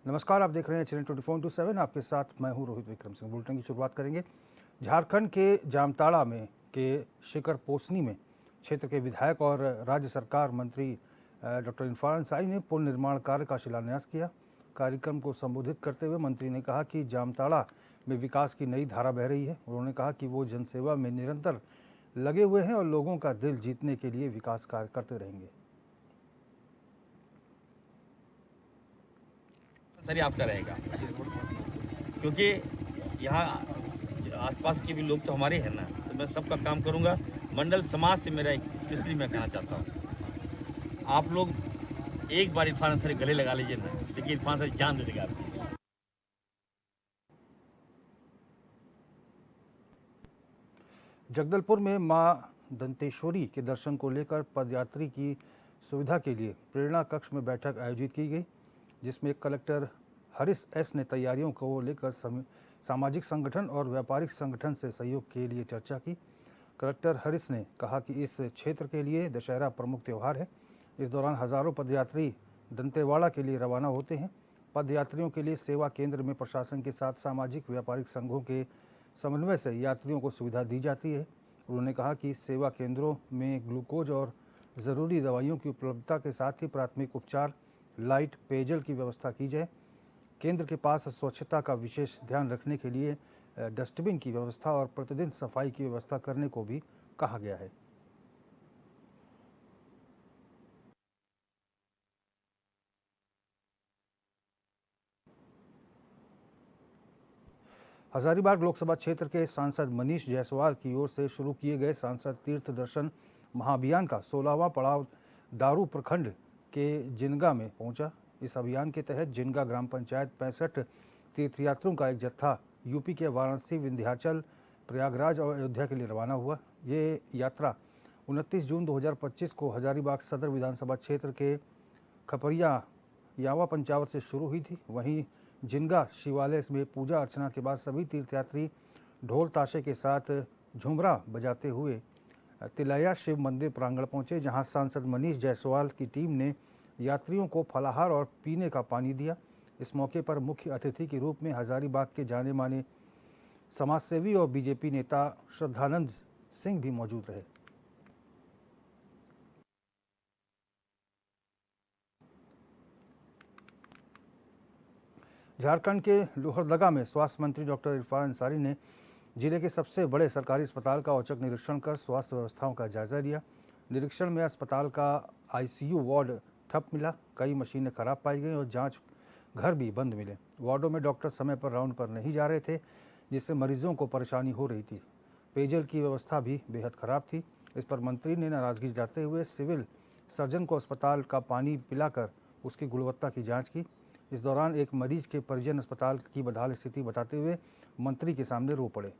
नमस्कार, आप देख रहे हैं चैनल 24/7। आपके साथ मैं हूं रोहित विक्रम सिंह। बुलेटिन की शुरुआत करेंगे झारखंड के जामताड़ा में के शिखर पोसनी में क्षेत्र के विधायक और राज्य सरकार मंत्री डॉक्टर इरफान अंसारी ने पुल निर्माण कार्य का शिलान्यास किया। कार्यक्रम को संबोधित करते हुए मंत्री ने कहा कि जामताड़ा में विकास की नई धारा बह रही है। उन्होंने कहा कि वो जनसेवा में निरंतर लगे हुए हैं और लोगों का दिल जीतने के लिए विकास कार्य करते रहेंगे। सर आपका रहेगा, क्योंकि यहाँ आसपास के भी लोग तो हमारे हैं ना, तो मैं सबका काम करूँगा। मंडल समाज से मेरा स्पेशली मैं कहना चाहता हूँ, आप लोग एक बार इरफान अंसारी गले लगा लीजिए ना, देखिए इरफान अंसारी जान दे देगा आपकी। जगदलपुर में मां दंतेश्वरी के दर्शन को लेकर पदयात्री की सुविधा के लिए प्रेरणा कक्ष में बैठक आयोजित की गई, जिसमें कलेक्टर हरीश एस ने तैयारियों को लेकर सामाजिक संगठन और व्यापारिक संगठन से सहयोग के लिए चर्चा की। कलेक्टर हरीश ने कहा कि इस क्षेत्र के लिए दशहरा प्रमुख त्यौहार है। इस दौरान हजारों पदयात्री दंतेवाड़ा के लिए रवाना होते हैं। पदयात्रियों के लिए सेवा केंद्र में प्रशासन के साथ सामाजिक व्यापारिक संघों के समन्वय से यात्रियों को सुविधा दी जाती है। उन्होंने कहा कि सेवा केंद्रों में ग्लूकोज और ज़रूरी दवाइयों की उपलब्धता के साथ ही प्राथमिक उपचार, लाइट, पेयजल की व्यवस्था की जाए। केंद्र के पास स्वच्छता का विशेष ध्यान रखने के लिए डस्टबिन की व्यवस्था और प्रतिदिन सफाई की व्यवस्था करने को भी कहा गया है। हजारीबाग लोकसभा क्षेत्र के सांसद मनीष जायसवाल की ओर से शुरू किए गए सांसद तीर्थ दर्शन महाअभियान का 16वां पड़ाव दारू प्रखंड के जिनगा में पहुंचा। इस अभियान के तहत जिनगा ग्राम पंचायत 65 तीर्थयात्रियों का एक जत्था यूपी के वाराणसी, विंध्याचल, प्रयागराज और अयोध्या के लिए रवाना हुआ। ये यात्रा 29 जून 2025 को हजारीबाग सदर विधानसभा क्षेत्र के खपरिया यावा पंचावत से शुरू हुई थी। वहीं जिनगा शिवालय में पूजा अर्चना के बाद सभी तीर्थयात्री ढोल ताशे के साथ झुमरा बजाते हुए तिलैया शिव मंदिर प्रांगण पहुंचे, जहां सांसद मनीष जायसवाल की टीम ने यात्रियों को फलाहार और पीने का पानी दिया। इस मौके पर मुख्य अतिथि के रूप में हजारीबाग के जाने माने समाजसेवी और बीजेपी नेता श्रद्धानंद सिंह भी मौजूद रहे। झारखंड के लोहरदगा में स्वास्थ्य मंत्री डॉक्टर इरफान अंसारी ने जिले के सबसे बड़े सरकारी अस्पताल का औचक निरीक्षण कर स्वास्थ्य व्यवस्थाओं का जायजा लिया। निरीक्षण में अस्पताल का आईसीयू वार्ड ठप मिला, कई मशीनें खराब पाई गई और जांच घर भी बंद मिले। वार्डों में डॉक्टर समय पर राउंड पर नहीं जा रहे थे, जिससे मरीजों को परेशानी हो रही थी। पेयजल की व्यवस्था भी बेहद खराब थी। इस पर मंत्री ने नाराजगी जताते हुए सिविल सर्जन को अस्पताल का पानी पिलाकर उसकी गुणवत्ता की जाँच की। इस दौरान एक मरीज के परिजन अस्पताल की बदहाल स्थिति बताते हुए मंत्री के सामने रो पड़े।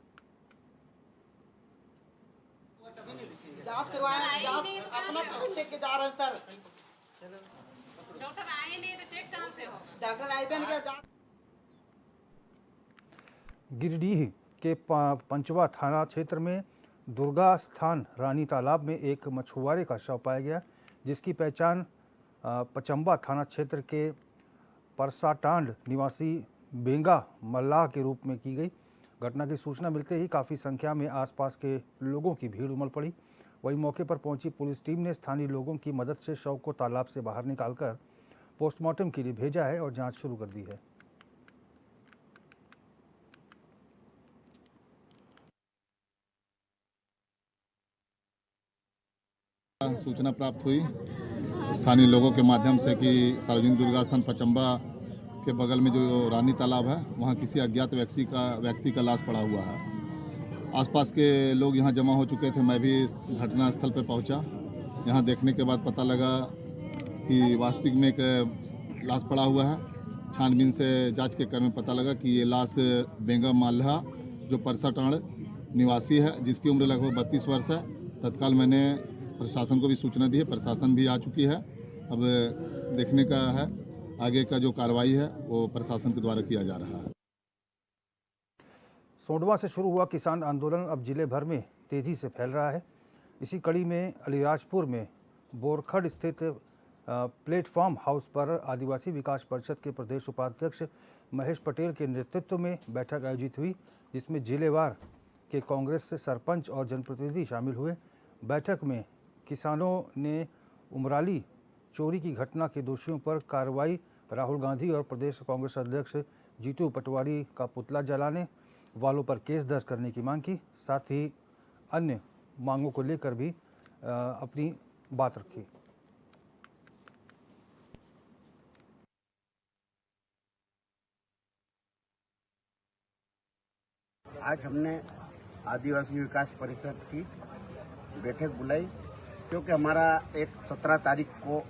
जांच करवाएं, जांच अपना ठेकेदार है सर। डॉक्टर आए नहीं तो चेक कहां से होगा? डॉक्टर आईबेन के जांच। गिरिडीह के पंचवा थाना क्षेत्र में दुर्गा स्थान रानी तालाब में एक मछुआरे का शव पाया गया, जिसकी पहचान पचम्बा थाना क्षेत्र के परसाटांड निवासी बेंगा मल्लाह के रूप में की गई। घटना की सूचना मिलते ही काफ़ी संख्या में आसपास के लोगों की भीड़ उमड़ पड़ी। वहीं मौके पर पहुंची पुलिस टीम ने स्थानीय लोगों की मदद से शव को तालाब से बाहर निकालकर पोस्टमार्टम के लिए भेजा है और जांच शुरू कर दी है। सूचना प्राप्त हुई स्थानीय लोगों के माध्यम से कि सार्वजनिक दुर्गा स्थान पचम्बा के बगल में जो रानी तालाब है, वहाँ किसी अज्ञात व्यक्ति का लाश पड़ा हुआ है। आसपास के लोग यहाँ जमा हो चुके थे। मैं भी घटना स्थल पर पहुँचा। यहाँ देखने के बाद पता लगा कि वास्तविक में एक लाश पड़ा हुआ है। छानबीन से जांच के क्रम में पता लगा कि ये लाश बेंगा माल्हा जो परसाटांड निवासी है, जिसकी उम्र लगभग 32 वर्ष है। तत्काल मैंने प्रशासन को भी सूचना दी है, प्रशासन भी आ चुकी है। अब देखने का है आगे का जो कार्रवाई है वो प्रशासन के द्वारा किया जा रहा है। सोंडवा से शुरू हुआ किसान आंदोलन अब जिले भर में तेजी से फैल रहा है। इसी कड़ी में अलीराजपुर में बोरखड़ स्थित प्लेटफॉर्म हाउस पर आदिवासी विकास परिषद के प्रदेश उपाध्यक्ष महेश पटेल के नेतृत्व में बैठक आयोजित हुई, जिसमें जिलेवार के कांग्रेस से सरपंच और जनप्रतिनिधि शामिल हुए। बैठक में किसानों ने उमराली चोरी की घटना के दोषियों पर कार्रवाई, राहुल गांधी और प्रदेश कांग्रेस अध्यक्ष जीतू पटवारी का पुतला जलाने वालों पर केस दर्ज करने की मांग की। साथ ही अन्य मांगों को लेकर भी अपनी बात रखी। आज हमने आदिवासी विकास परिषद की बैठक बुलाई, क्योंकि हमारा एक 17 तारीख को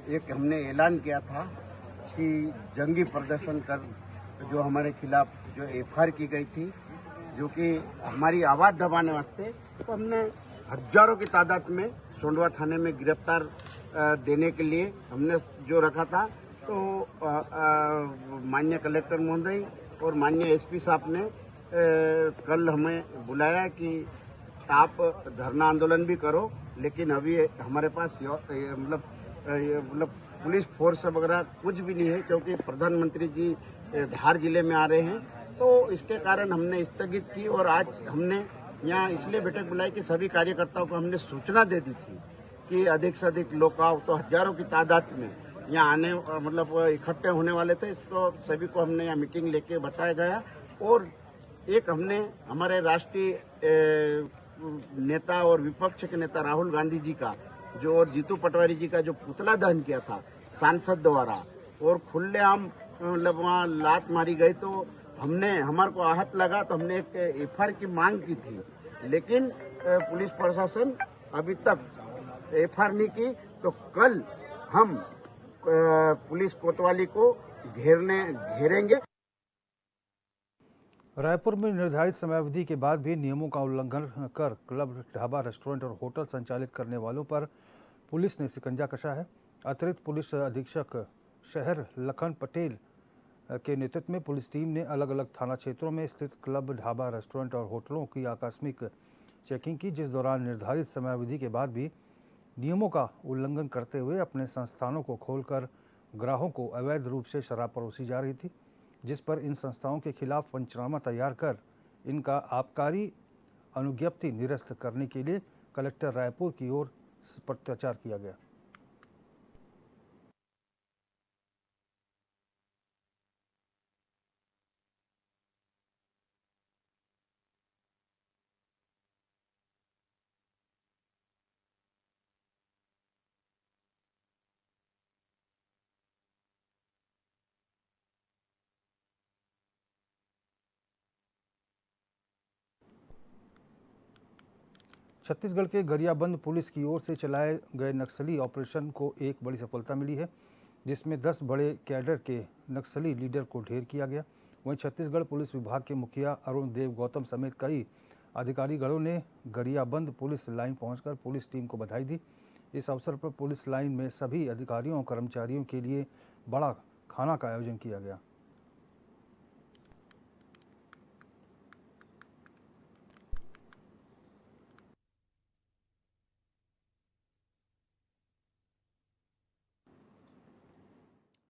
एक हमने ऐलान किया था कि जंगी प्रदर्शन कर जो हमारे खिलाफ जो एफआईआर की गई थी, जो कि हमारी आवाज़ दबाने वास्ते, तो हमने हजारों की तादाद में सोंडवा थाने में गिरफ्तार देने के लिए हमने जो रखा था। तो माननीय कलेक्टर महोदय और माननीय एसपी साहब ने कल हमें बुलाया कि आप धरना आंदोलन भी करो, लेकिन अभी हमारे पास मतलब पुलिस फोर्स वगैरह कुछ भी नहीं है, क्योंकि प्रधानमंत्री जी धार जिले में आ रहे हैं। तो इसके कारण हमने स्थगित की और आज हमने यहाँ इसलिए बैठक बुलाई कि सभी कार्यकर्ताओं को हमने सूचना दे दी थी कि अधिक से अधिक लोग आओ। तो हजारों की तादाद में यहाँ आने मतलब इकट्ठे होने वाले थे, तो सभी को हमने यहाँ मीटिंग लेके बताया गया। और एक हमने हमारे राष्ट्रीय नेता और विपक्ष के नेता राहुल गांधी जी का जो और जीतू पटवारी जी का जो पुतला दहन किया था सांसद द्वारा, और खुलेआम मतलब वहाँ लात मारी गई, तो हमारे को आहत लगा, तो हमने एक एफआईआर की मांग की थी, लेकिन पुलिस प्रशासन अभी तक एफआईआर नहीं की। तो कल हम पुलिस कोतवाली को घेरेंगे। रायपुर में निर्धारित समयावधि के बाद भी नियमों का उल्लंघन कर क्लब, ढाबा, रेस्टोरेंट और होटल संचालित करने वालों पर पुलिस ने शिकंजा कसा है। अतिरिक्त पुलिस अधीक्षक शहर लखन पटेल के नेतृत्व में पुलिस टीम ने अलग अलग थाना क्षेत्रों में स्थित क्लब, ढाबा, रेस्टोरेंट और होटलों की आकस्मिक चेकिंग की, जिस दौरान निर्धारित समयावधि के बाद भी नियमों का उल्लंघन करते हुए अपने संस्थानों को खोलकर ग्राहकों को अवैध रूप से शराब परोसी जा रही थी, जिस पर इन संस्थाओं के खिलाफ पंचनामा तैयार कर इनका आबकारी अनुज्ञप्ति निरस्त करने के लिए कलेक्टर रायपुर की ओर पत्राचार किया गया। छत्तीसगढ़ के गरियाबंद पुलिस की ओर से चलाए गए नक्सली ऑपरेशन को एक बड़ी सफलता मिली है, जिसमें 10 बड़े कैडर के नक्सली लीडर को ढेर किया गया। वहीं छत्तीसगढ़ पुलिस विभाग के मुखिया अरुण देव गौतम समेत कई अधिकारीगणों ने गरियाबंद पुलिस लाइन पहुंचकर पुलिस टीम को बधाई दी। इस अवसर पर पुलिस लाइन में सभी अधिकारियों और कर्मचारियों के लिए बड़ा खाना का आयोजन किया गया।